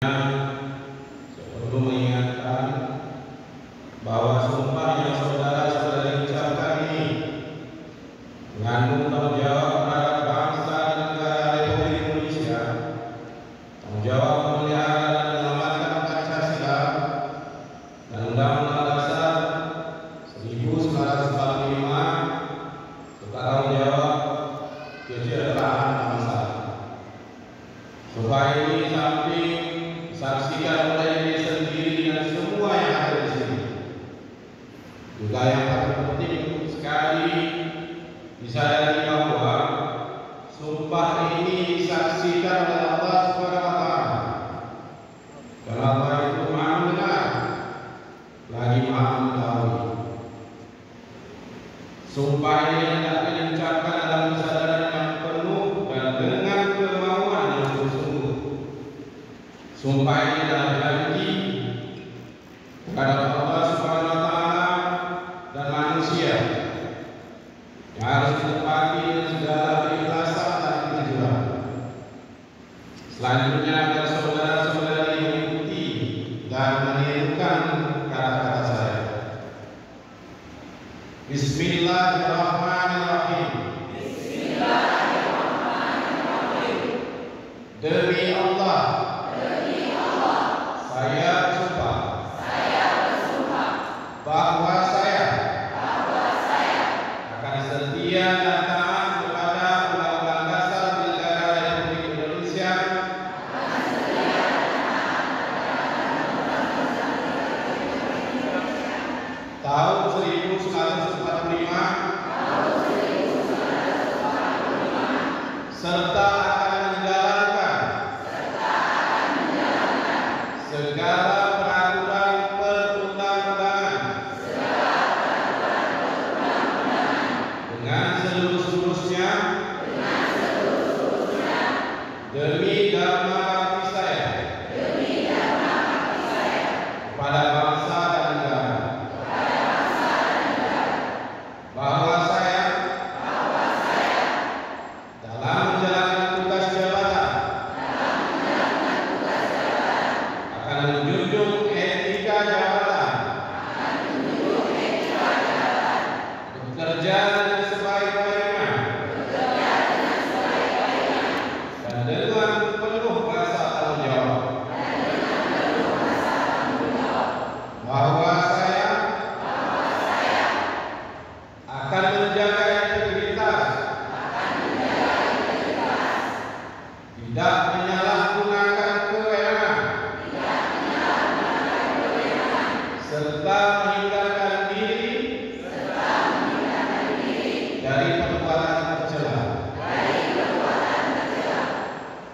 Saya perlu mengingatkan bahwa sumpah yang saudara-saudari ucapkan ini mengandung tanggung jawab terhadap bangsa dan negara Republik Indonesia, tanggung jawab memelihara dan menyelamatkan Pancasila dan Undang-Undang Dasar 1945, serta tanggung jawab kesejahteraan bangsa. Sumpah ini samping disaksikan oleh diri sendiri dan semua yang ada di sini, juga yang paling penting sekali disadari bahwa sumpah ini disaksikan oleh Allah Subhanahu wa Ta'ala. Karena Allah itu Maha mendengar lagi Maha mengetahui. Sumpah ini hendaknya diucapkan dalam kesadaran yang penuh dan dengan kemauan yang sungguh-sungguh. Sumpah ini adalah janji kepada Allah Subhanahu wa Ta'ala dan manusia yang harus ditepati dengan segala keikhlasan dan kejujuran. Selanjutnya agar saudara-saudari mengikuti dan menirukan kata-kata saya. Bismillahirrahmanirrahim. Bismillahirrahmanirrahim. Demi Allah, saya bersumpah bahwa saya akan setia dan taat kepada Undang-Undang Dasar Negara Republik Indonesia tahun 1945 serta akan menjalankan segala peraturan perundang-undangan dengan seluruh-seluruhnya demi dharma bakti saya kepada bangsa dan negara, bahwa saya dalam menjalankan tugas jabatan akan menjunjung etika jabatan, bekerja dengan sebaik-baiknya dan dengan penuh rasa tanggung jawab, bahwa saya akan menjaga integritas, tidak menyalahgunakan kewenangan, serta menghindari